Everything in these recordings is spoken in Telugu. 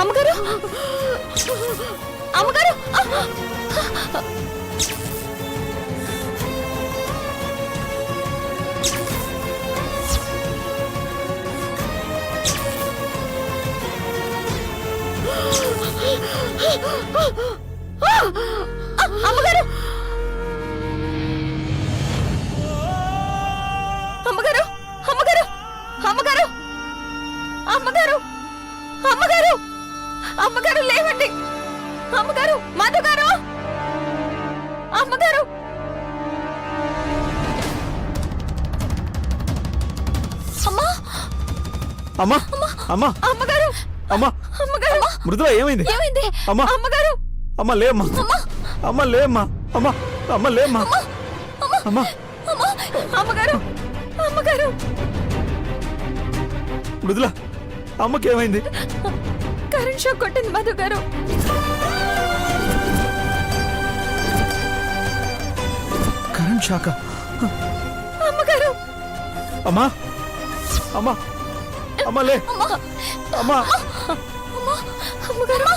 అమ్మగారు అమ్మగారు అమ్మగారు అమ్మగారు అమ్మగారు అమ్మగారు అమ్మగారు అమ్మగారు అమ్మగారు లేవండి అమ్మగారు మధు గారు అమ్మగారు అమ్మా అమ్మా అమ్మా అమ్మగారు అమ్మా అమ్మగారు మృదుల ఏమైంది ఏమైంది అమ్మా అమ్మగారు అమ్మ లేమ్మా అమ్మ లేమ్మా అమ్మ అమ్మ లేమ్మా అమ్మా అమ్మగారు అమ్మగారు మృదుల అమ్మకేమైంది కరెంట్ షాక్ కొట్టింది మధు గారు కరెంట్ షాకా అమ్మగారు అమ్మా అమ్మా అమ్మ లే అమ్మా అమ్మగారు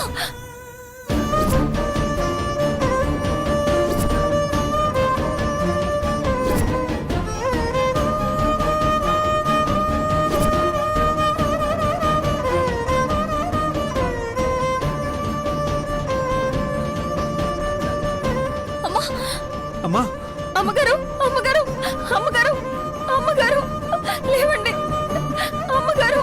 అమ్మా అమ్మగారు అమ్మగారు అమ్మగారు అమ్మగారు లేవండి అమ్మగారు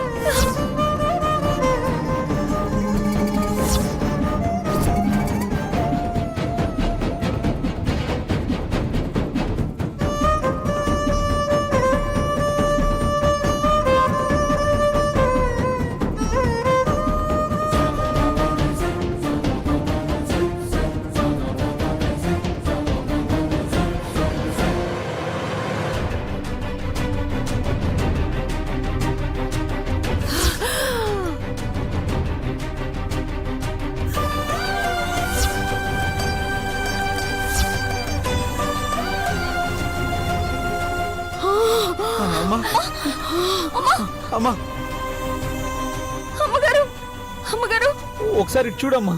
అమ్మా అమ్మా అమ్మగారు అమ్మగారు ఒకసారి ఇటు చూడమ్మా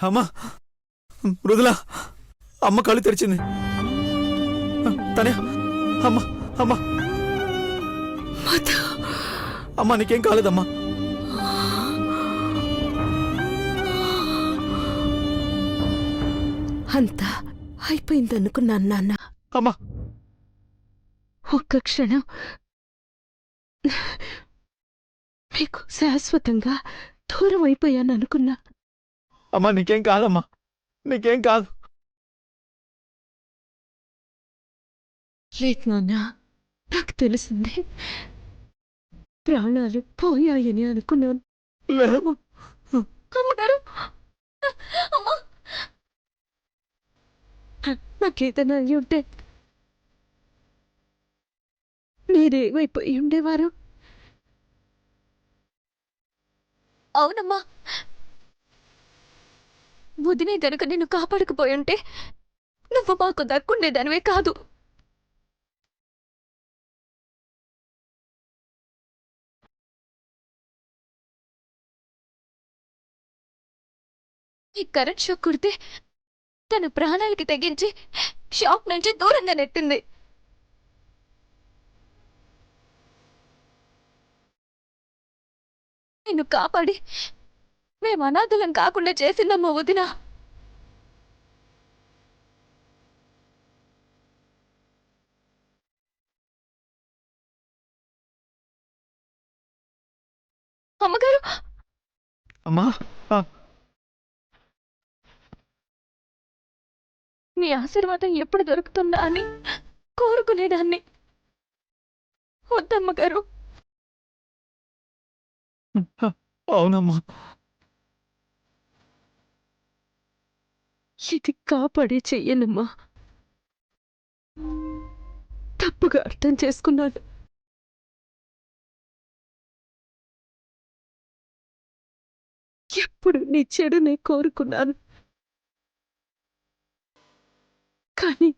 అమ్మా మృదుల అమ్మ కళ్ళు తెరిచింది తనే అమ్మా అమ్మా అమ్మా నీకేం కాలేదమ్మా అంతా అయిపోయిందనుకున్నాను నాన్న. అమ్మా ఒక్క క్షణం మీకు శాశ్వతంగా దూరం అయిపోయాను అనుకున్నా. అమ్మా నీకేం కాదమ్మా నీకేం కాదు లేదు నాన్న, నాకు తెలిసింది ప్రాణాలు పోయాయని అనుకున్నాను. లేవు అమ్మగారు అమ్మా నాకేదైనా అయ్యి ఉంటే మీరేమైపోయి ఉండేవారు? అవునమ్మా వదినే గనుక నిన్ను కాపాడకపోయుంటే నువ్వు మాకు దక్కుండేదానివే కాదు. ఈ కరెంట్ షాక్ కుడితే తన ప్రాణాలకి తెగించి షాక్ నుంచి దూరంగా నెట్టింది. నిన్ను కాపాడి మేము అనాథులం కాకుండా చేసిందమ్మా వదిన. అమ్మగారు అమ్మా నీ ఆశీర్వాదం ఎప్పుడు దొరుకుతుందా అని కోరుకునేదాన్ని. వద్దమ్మగారు. అవునమ్మా ఇది కాపాడే చెయ్యనమ్మా. తప్పుగా అర్థం చేసుకున్నాను. ఎప్పుడు నీ చెడునే కోరుకున్నాను, కానీ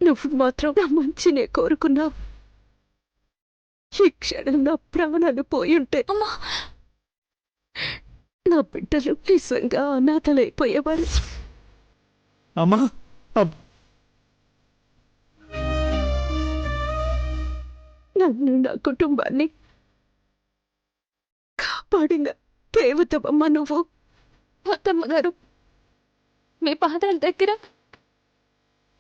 నువ్వు మాత్రం నా మంచినే కోరుకున్నావు. ఈ క్షణం నా ప్రాణాలు పోయుంటే అమ్మా నా బిడ్డలు నిజంగా అనాథలైపోయేవారు. అమ్మా నన్ను నా కుటుంబాన్ని కాపాడిన దేవతమ్మ నువ్వు. వద్దమ్మగారు, మీ పాదాల దగ్గర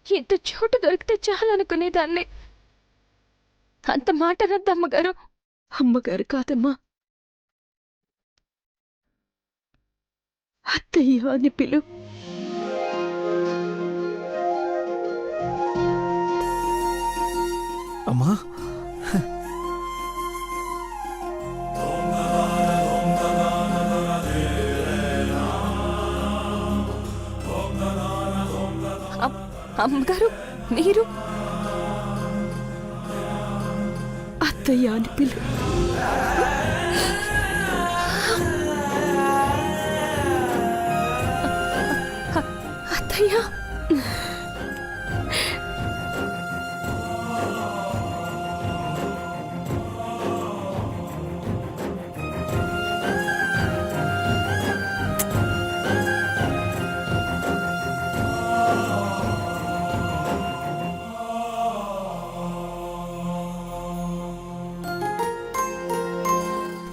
ఇంత చోటు దొరికితే చాలనుకునేదాన్ని. అంత మాట రద్దమ్మగారు. అమ్మగారు కాదమ్మా, అత్తయ్య అని పిలు. అమ్మా అమ్మగారు, మీరు అత్తయ్య అని పిలు. అత్తయ్య.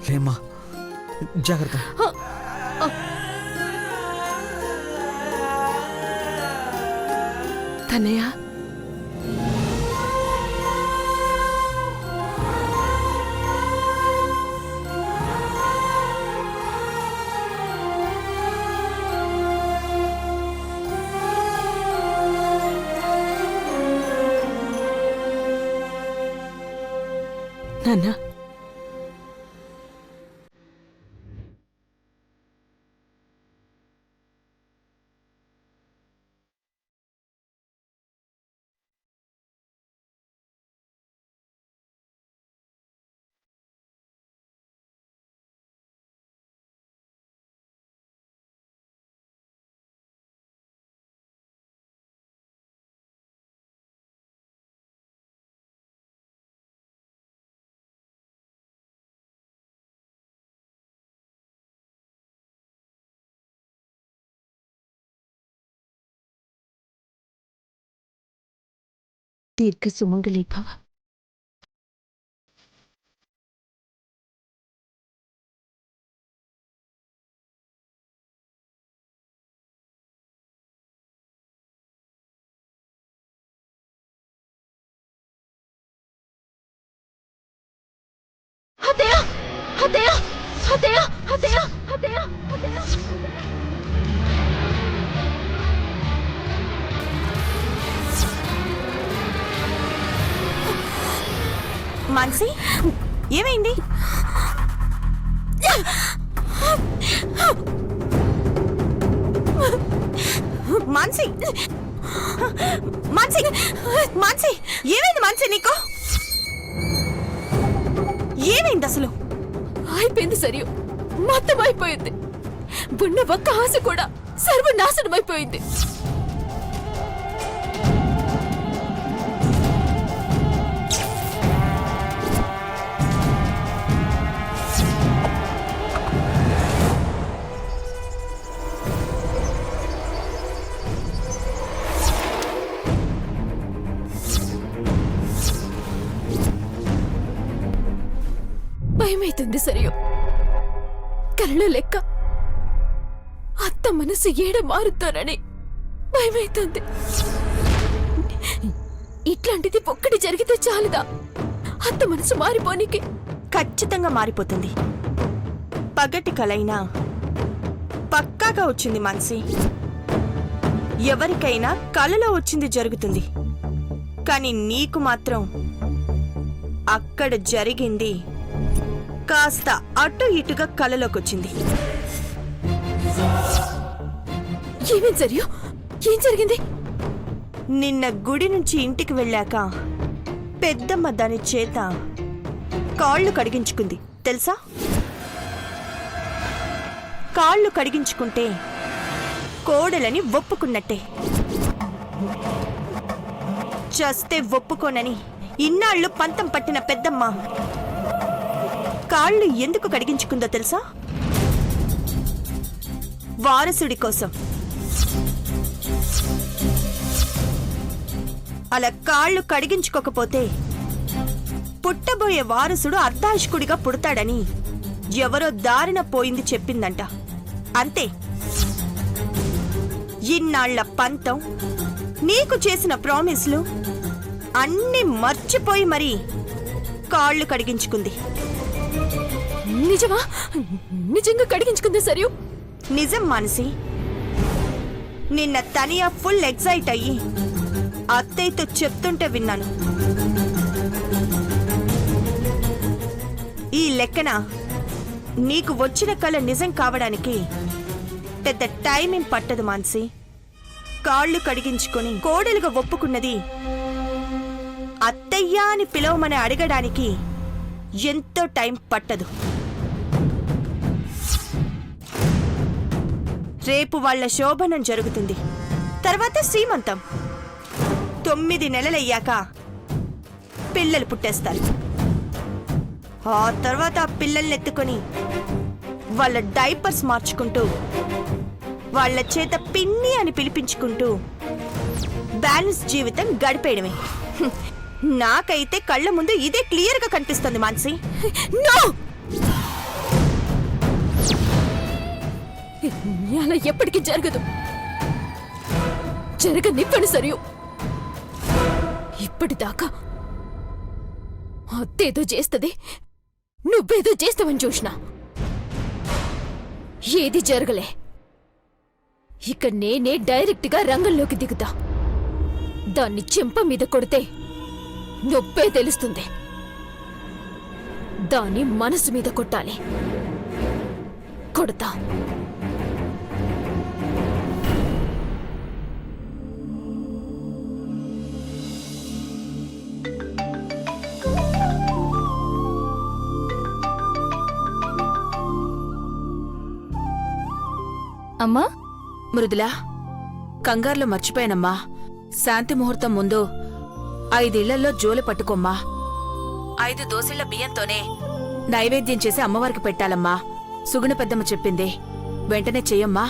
లేమ్మా, జాగ్రత్త. తనయ్య, నాన్న, దీర్ఘ సుమంగళి భవ. అత్తయ్య, అత్తయ్య, అత్తయ్య, అత్తయ్య, అత్తయ్య, అత్తయ్య. మాన్సి, ఏమైంది? మాన్సి, మాన్సి, మాన్సి, ఏమైంది మాన్సి నీకు? ఏమైంది అసలు? అయిపోయింది సరియు, మొత్తం అయిపోయింది. ఉన్న ఒక్క ఆశ కూడా సర్వనాశనం అయిపోయింది. భయమైతుంది సరియు. కళ్ళ లెక్క అత్త మనసు ఏడ మారుతారని భయమైతుంది. ఇట్లాంటిది ఒక్కటి జరిగితే చాలుదా అత్త మనసు మారిపోనికి? ఖచ్చితంగా మారిపోతుంది. పగటి కలైనా పక్కాగా వచ్చింది మాన్సి. ఎవరికైనా కలలో వచ్చింది జరుగుతుంది, కానీ నీకు మాత్రం అక్కడ జరిగింది కాస్త అటు ఇటుగా కలలోకొచ్చింది. ఏమేం సరియు? ఏం జరిగింది? నిన్న గుడి నుంచి ఇంటికి వెళ్ళాక పెద్దమ్మ దాని చేత కాళ్ళు కడిగించుకుంది తెలుసా? కాళ్ళు కడిగించుకుంటే కోడలని ఒప్పుకున్నట్టే. చస్తే ఒప్పుకోనని ఇన్నాళ్ళు పంతం పట్టిన పెద్దమ్మ కాళ్ళు ఎందుకు కడిగించుకుందో తెలుసా? వారసుడి కోసం. అలా కాళ్ళు కడిగించుకోకపోతే పుట్టబోయే వారసుడు అర్ధాయుష్కుడిగా పుడతాడని ఎవరో దారిన పోయింది చెప్పిందంట. అంతే. ఇన్నాళ్ల పంతం, నీకు చేసిన ప్రామిస్లు అన్నీ మర్చిపోయి మరీ కాళ్ళు కడిగించుకుంది. నిజమా? నిజంగా కడిగించుకుందా సరియు? నిజం మానసి. నిన్న తనియా ఫుల్ ఎక్సైట్ అయ్యి అత్తయ్యతో చెప్తుంటే విన్నాను. ఈ లెక్కన నీకు వచ్చిన కళ నిజం కావడానికి పెద్ద టైం పట్టదు మాన్సి. కాళ్ళు కడిగించుకొని కోడలుగా ఒప్పుకున్నది అత్తయ్య అని పిలవమని అడగడానికి ఎంతో టైం పట్టదు. రేపు వాళ్ళ శోభనం జరుగుతుంది. తర్వాత సీమంతం. 9 నెలలయ్యాక పిల్లలు పుట్టేస్తారు. ఆ తర్వాత ఆ పిల్లల్నెత్తుకొని వాళ్ళ డైపర్స్ మార్చుకుంటూ, వాళ్ళ చేత పిన్ని అని పిలిపించుకుంటూ బ్యాలెన్స్ జీవితం గడిపేయడమే. నాకైతే కళ్ళ ముందు ఇదే క్లియర్ గా కనిపిస్తుంది మాన్సి. నో! అలా ఎప్పటికీ జరగదు. జరగనివ్వను సరియు. ఇప్పటిదాకా అత్తేదో చేస్తుంది, నువ్వేదో చేస్తావని చూసినా. ఏది జరగలే. ఇక నేనే డైరెక్ట్గా రంగంలోకి దిగుతా. దాన్ని చెంప మీద కొడితే నొప్పే తెలుస్తుంది. దాని మనసు మీద కొట్టాలి. కొడతా. అమ్మా మృదులా, కంగారులో మర్చిపోయానమ్మా. శాంతి ముహూర్తం ముందు 5 ఇళ్లల్లో జోలు పట్టుకోమ్మా. 5 దోసిళ్ల బియ్యంతోనే నైవేద్యం చేసి అమ్మవారికి పెట్టాలమ్మా. సుగుణ పెద్దమ్మ చెప్పింది. వెంటనే చెయ్యమ్మా.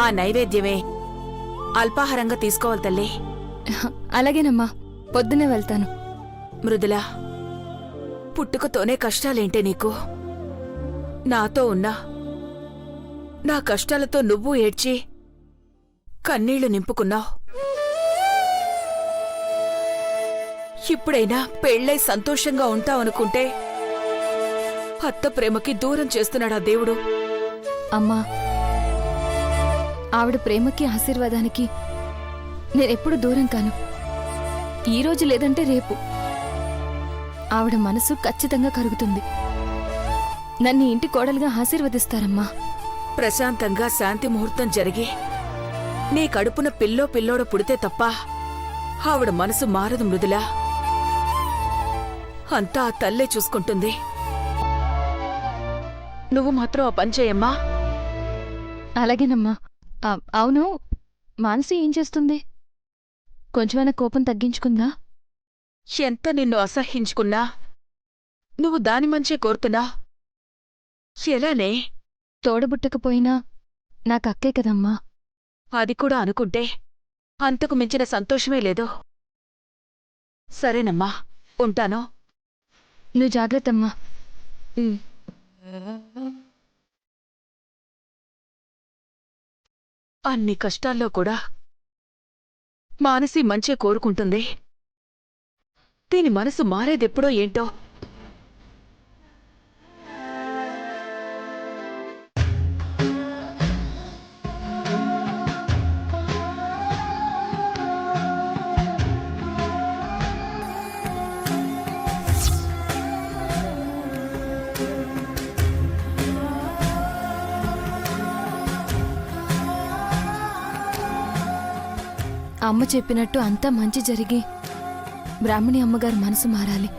ఆ నైవేద్యమే అల్పాహారంగా తీసుకోవాలి తల్లి. అలాగేనమ్మా, పొద్దునే వెళ్తాను. మృదులా, పుట్టుకతోనే కష్టాలేంటే నీకు? నాతో ఉన్నా నా కష్టాలతో నువ్వు ఏడ్చి కన్నీళ్లు నింపుకున్నావు. ఇప్పుడైనా పెళ్ళై సంతోషంగా ఉంటావనుకుంటే అత్త ప్రేమకి దూరం చేస్తున్నాడా దేవుడు? అమ్మా, ఆవిడ ప్రేమకి ఆశీర్వాదానికి నేనెప్పుడు దూరం కాను. ఈరోజు లేదంటే రేపు ఆవిడ మనసు ఖచ్చితంగా కరుగుతుంది. నన్ను ఇంటి కోడలుగా ఆశీర్వదిస్తారమ్మా. ప్రశాంతంగా శాంతి ముహూర్తం జరిగి నీ కడుపున పిల్లోడు పుడితే తప్ప ఆవిడ మనసు మారదు మృదులా. అంతా ఆ తల్లే చూసుకుంటుంది. నువ్వు మాత్రం ఆ పని చేయమ్మా. అలాగేనమ్మా. అవును, మానసి ఏం చేస్తుంది? కొంచెమైనా కోపం తగ్గించుకుందా? ఎంత నిన్ను అసహ్యించుకున్నా నువ్వు దాని మంచే కోరుతున్నా. ఎలానే? తోడబుట్టకపోయినా నాకక్కే కదమ్మా. అది కూడా అనుకుంటే అంతకు మించిన సంతోషమే లేదు. సరేనమ్మా, ఉంటాను. నువ్వు జాగ్రత్తమ్మా. అన్ని కష్టాల్లో కూడా మానసి మంచే కోరుకుంటుంది. దీని మనసు మారేదెప్పుడో ఏంటో. అమ్మ చెప్పినట్టు అంతా మంచి జరిగి బ్రాహ్మణి అమ్మగారు మనసు మారాలి.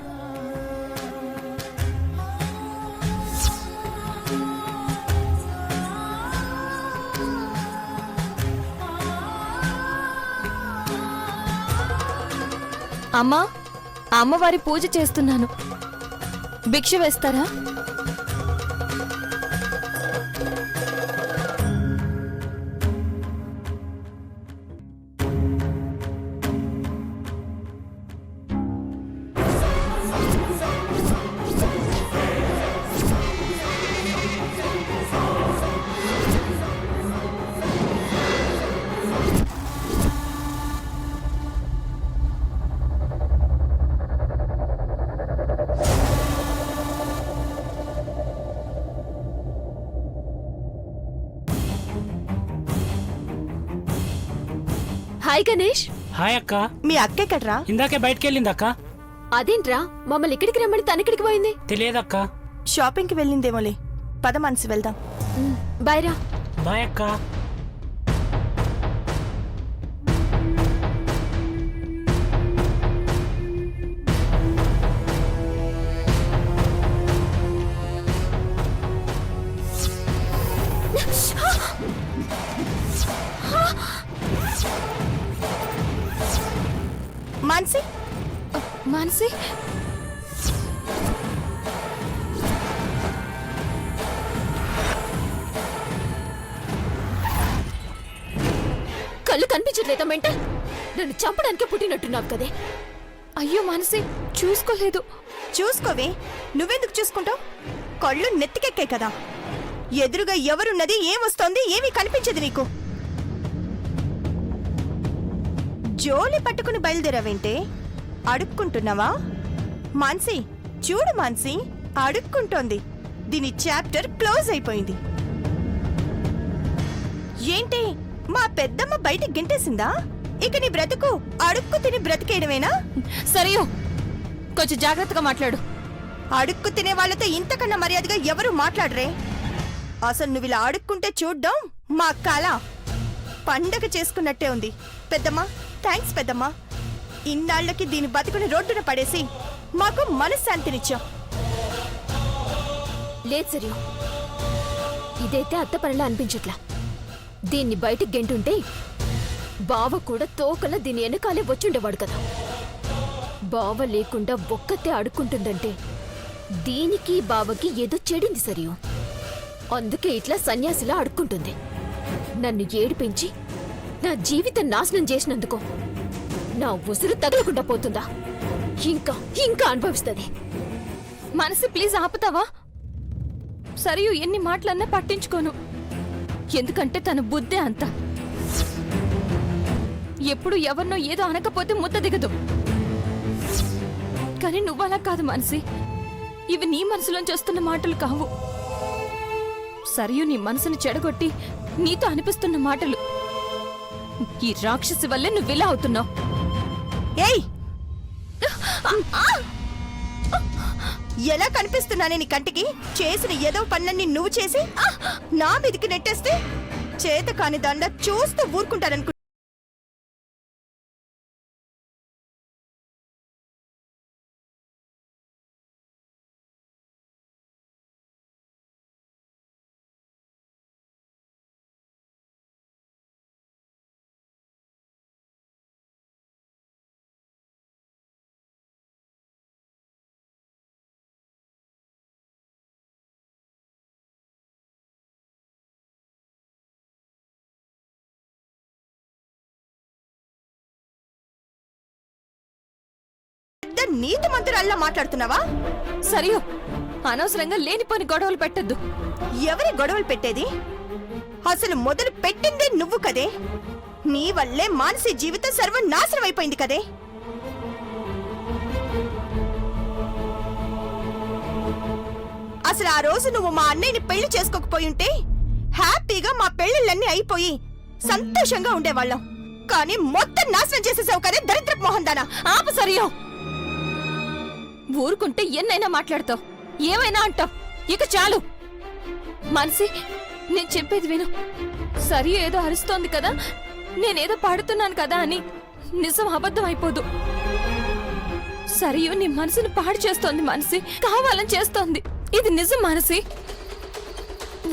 అమ్మా, అమ్మవారి పూజ చేస్తున్నాను. భిక్ష వేస్తారా? హాయ్ గణేష్. హాయ్ అక్క. మీ అక్క ఎక్కడ్రా? ఇందాకే బయటికి వెళ్ళింది అక్క. అదేంట్రా మమ్మల్ని ఇక్కడికి రమ్మని తనెక్కడికి పోయింది? తెలియదక్క. షాపింగ్కి వెళ్ళిందేమోలే. పద మనసు వెళ్దాం. బాయ్ రా. బాయ్ అక్క. మాన్సి, మానసి, కళ్ళు కనిపించట్లేదా మెంటల్? నన్ను చంపడానికే పుట్టినట్టున్నావు కదే. అయ్యో మానసి, చూసుకోలేదు. చూసుకోవే. నువ్వెందుకు చూసుకుంటావు? కళ్ళు నెత్తికెక్కాయి కదా. ఎదురుగా ఎవరున్నది, ఏమొస్తోంది, ఏమీ కనిపించదు నీకు. జోలి పట్టుకుని బయలుదేరావేంటే? అడుక్కుంటున్నావా? మాన్సి, చూడు మాన్సి, అడుక్కుంటోంది. దీని చాప్టర్ క్లోజ్ అయిపోయింది. ఏంటి, మా పెద్దమ్మ బయట గింటేసిందా? ఇక నీ బ్రతుకు అడుక్కు తిని బ్రతికేయడమేనా? సరియో, కొంచెం జాగ్రత్తగా మాట్లాడు. అడుక్కు తినే వాళ్ళతో ఇంతకన్నా మర్యాదగా ఎవరు మాట్లాడరే. అసలు నువ్వు ఇలా అడుక్కుంటే చూడ్డం మా కళ. పండగ చేసుకున్నట్టే ఉంది. పెద్దమ్మా, థ్యాంక్స్ పెద్దమ్మా. ఇన్నాళ్లకి దీని బతుకుని రోడ్డున పడేసి మాకు మనశ్శాంతినిచ్చాం. లేదు సరియో, ఇదైతే అత్త పనిలా అనిపించట్లా. దీన్ని బయటికి గెంటుంటే బావ కూడా తోకలా దీని వెనకాలే వచ్చుండేవాడు కదా. బావ లేకుండా ఒక్కతే అడుక్కుంటుందంటే దీనికి బావకి ఏదో చెడింది సరియో. అందుకే ఇట్లా సన్యాసిలా అడుక్కుంటుంది. నన్ను ఏడిపించి నా జీవితం నాశనం చేసినందుకు నా ఉసురు తగలకుండా పోతుందా? ఇంకా ఇంకా అనుభవిస్తుంది. మనసి, ప్లీజ్ ఆపుతావా? సరియు ఎన్ని మాటలన్నా పట్టించుకోను. ఎందుకంటే తన బుద్ధే అంత. ఎప్పుడు ఎవరినో ఏదో అనకపోతే ముద్ద దిగదు. కానీ నువ్వలా కాదు మనసి. ఇవి నీ మనసులోంచి వస్తున్న మాటలు కావు. సరియు నీ మనసును చెడగొట్టి నీతో అనిపిస్తున్న మాటలు. ఈ రాక్షసి వల్లే నువ్విలా అవుతున్నావు. ఏయ్, ఎలా కనిపిస్తున్నానే నీ కంటికి? చేసిన ఏదో పనులన్నీ నువ్వు చేసి నా మీదికి నెట్టేస్తే చేత కాని దండ చూస్తూ ఊరుకుంటారనుకు. నీతి మంత్రాల్లా మాట్లాడుతున్నావా? సరియు, అనవసరంగా లేనిపోని గొడవలు పెట్టద్దు. ఎవరి గొడవలు పెట్టేది? అసలు మొదలు పెట్టిందే నువ్వు కదే. నీ వల్లే మానసి జీవితం సర్వనాశనం అయిపోయింది కదే. అసలు ఆ రోజు నువ్వు మా అన్నయ్యని పెళ్లి చేసుకోకపోయుంటే హ్యాపీగా మా పెళ్లిళ్ళన్నీ అయిపోయి సంతోషంగా ఉండేవాళ్ళం. కానీ మొత్తం నాశనం చేసేసావు కదే దరిద్రపు మోహన్ దానా. ఆపు సరియు. ఊరుకుంటే ఎన్నైనా మాట్లాడతావు, ఏమైనా అంటావు. ఇక చాలు. మనసి, నేను చెప్పేది విను. సరియు ఏదో అరుస్తోంది కదా, నేనేదో పాడుతున్నాను కదా అని నిజం అబద్ధం అయిపోదు. సరియు నీ మనసుని పాడు చేస్తోంది మనసి, కావాలని చేస్తోంది. ఇది నిజం మనసి.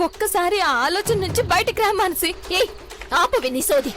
ఒక్కసారి ఆ ఆలోచన నుంచి బయటికి రా మనసి. ఏయ్, ఆపవి నీ సోది.